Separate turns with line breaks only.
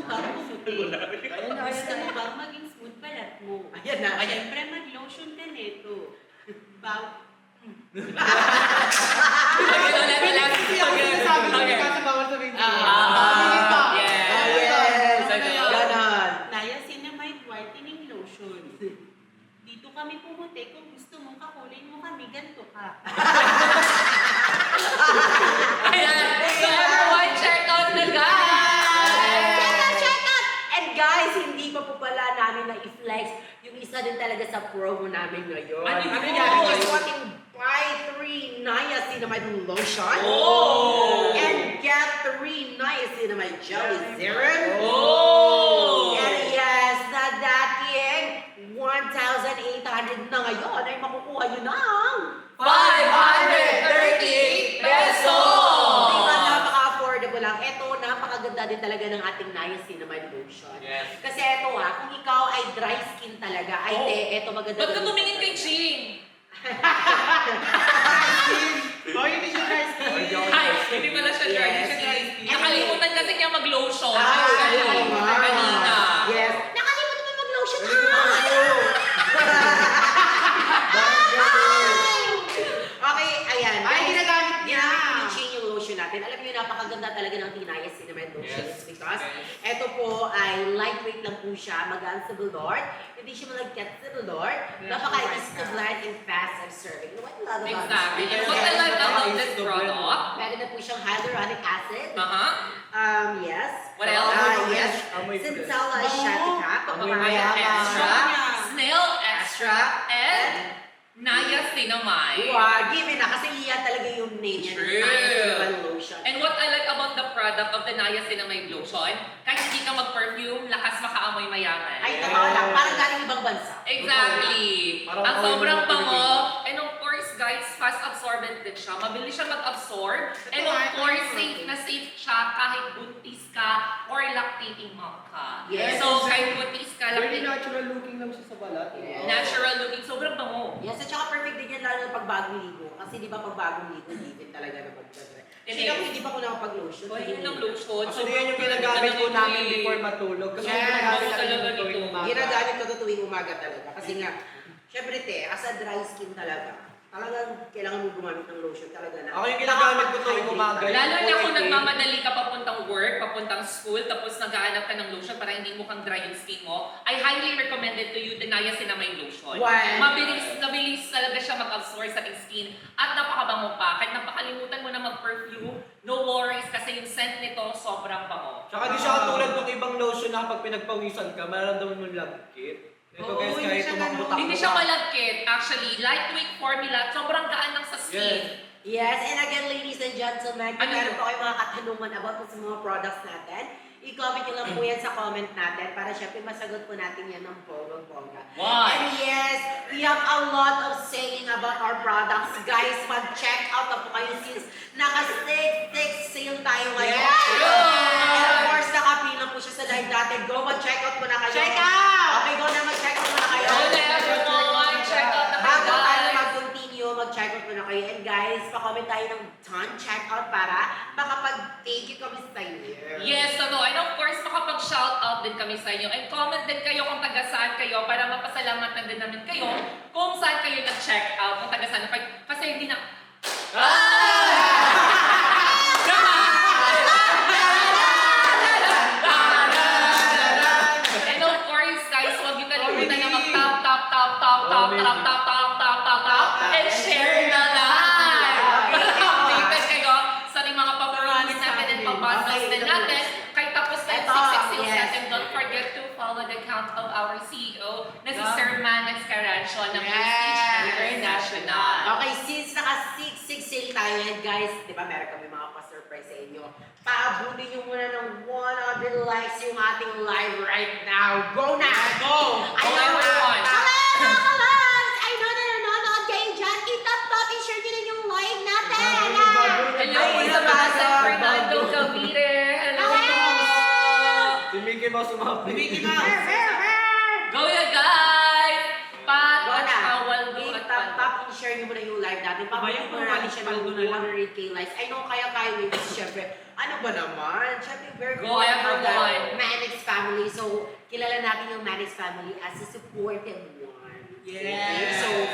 bang pumuti?
Ayan na,
Gusto
ayan
mo
na.
bang maging smooth balat mo?
Ayan na.
Siyempre, mag-lotion ka nito.
Ganon.
Niacinamide whitening lotion. Dito kami pumuti. Kung gusto mong kakulin mo kami, ganito ka.
Ayan. So everyone, check out na guys!
Check out! And guys, hindi pa po pala namin na i-flex yung isa din talaga sa promo namin ngayon.
Ano yun?
Which is fucking buy 3 niacinamide lotion.
Oh!
And get 3 niacinamide jelly serum.
Oh!
And yes, na dating 1,800 na ngayon ay makukuha nyo ng
538 pesos!
Diba, napaka-affordable lang. Ito, napakaganda din talaga ng ating niacinamide lotion.
Yes.
Kasi ito kung ikaw ay dry skin talaga, ay ito maganda.
Ba't ka tumingin kay Ching?
Hindi siya dry skin.
Ay, hindi pala siya dry.
Yes.
Hindi siya Nakalimutan kasi niya mag-lotion.
Ay,
Kanina.
Yes. Nakalimutan mo mag-lotion. Okay, ayan.
Ay, ginagamit niya.
Ginagamit yung lotion natin. Alam niyo, napakaganda talaga ng niacinamide lotion.
Yes.
Because ito po ay lightweight lang po siya, magaan sa bulor. Hindi siya malagkat sa bulor. Napaka-easy to blend and fast absorbing. You know what I love about
Exactly.
this?
And what I like about this product,
Meron na po siyang hyaluronic acid. Yes.
What else?
Yes.
Amoy ko din.
Sinsala shatika.
Papaya extra, snail extra, and niacinamide.
Wow, given na kasi iyan talaga yung name niya.
True.
Niacinamide lotion.
And what I like about the product of the niacinamide lotion, kahit hindi ka mag-perfume, lakas makaamoy mayaman.
Ay, totoo lang. Parang galing ibang bansa.
Exactly.
Parang
Ang
amoy
sobrang
ng
bango.
Pilipino.
And of course, guys, fast absorbent din siya. Mabilis siya mag-absorb. And of
Totoo.
course, safe na safe siya kahit buntis ka or lactating mom ka.
Yes.
So, kahit buntis ka,
Very
lactating,
natural looking lang siya sa balat.
Yes.
natural looking, sobrang bango.
Yes, at saka perfect din yan lalo pag bagong ligo. Kasi di ba pag bagong ligo, given talaga na magdadre. Kasi
Yes.
ako hindi pa ko nakapag-lotion.
So, yun ang lotion.
Actually, yan yung ginagamit ko namin before matulog. Kasi
Yes.
ginagamit
Ako
namin
talaga
yung tuwing
nito.
umaga.
Ginagamit ko to tuwing umaga talaga. Kasi nga, syempre as a dry skin talaga, talagang kailangan mo gumamit ng lotion talaga na.
Ako yung ginagamit ko tuwing umaga.
Lalo na kung
Okay.
nagmamadali ka papuntang work, papuntang school, tapos naghahanap ka ng lotion para hindi mo kang dry yung skin mo, I highly recommend it to you, the niacinamide lotion.
Why?
Mabilis talaga siya mag-absorb sa ating skin at napakabango pa. Kahit napakalimutan mo na mag-perfume, no worries kasi yung scent nito sobrang bango.
Tsaka di siya katulad ng ibang lotion na kapag pinagpawisan ka, maramdaman mo lagkit. Ito
Oo,
guys,
hindi
kahit
siya
tumakbo-takbo
Hindi siya malagkit, actually. Lightweight formula, sobrang gaan lang sa skin.
Yes, and again, ladies and gentlemen, kung
Ano
meron
yun?
po kayong mga katanungan about po sa mga products natin, i-comment nyo lang po yan sa comment natin para syempre masagot po natin yan ng bongga.
Why?
And yes, we have a lot of saying about our products. Guys, mag-check out na po kayo since naka-6 sale tayo ngayon.
Yeah!
And of course, nakapila po siya sa live natin. Go, mag-check out muna kayo.
Check out!
Okay, go na mag-check out muna kayo.
Go na everyone! Check out na kayo,
Bago tayo
guys!
mag-continue, mag-check out muna kayo. And guys, pa-comment tayo ng ton check out para makapag-thank you kami sa inyo.
Yes, totoo. And of course, makapag-shoutout din kami sa inyo. And comment din kayo kung taga saan kayo para mapasalamatan din namin kayo kung saan kayo nag-check out, kung taga saan. Kasi hindi na... And of course, guys, huwag niyo kalimutan na mag-tap, tap, tap, tap, tap, tap, tap, tap, tap, tap, tap, and share na live! Para updated kayo sa ating mga pa-release natin and pa-bundles din natin. Kahit tapos na yung
Ito,
6 sales
yes.
natin, don't forget to follow the account of our CEO na si Sir Manex Carancio ng Prestige International.
Okay, since naka-6 sale tayo yan, guys, di ba meron kami mga pa-surprise sa inyo. Paabutin nyo muna ng 100 likes yung ating live right now. Go na!
Go!
Go, everyone!
Hello, mga kalabs! I know na nanonood kayo dyan. I-tap-tap and share nyo na yung live natin.
Hello po sa mga San Fernando Cavite! Hello po!
Si Mickey Mouse umapit. Mickey
Go ya guys! Pat
Go
at
na.
Awal do at
I-tap-tap
Pat.
and share nyo muna yung live natin. Pabayang
Bayang
muna natin siya ng
Paldo na lang.
100k likes. I know kaya-kaya nyo. Siyempre, ano ba naman? Siyempre, very
Go, everyone.
Manix natin yung Manix family as a supportive one.
Yes.
So,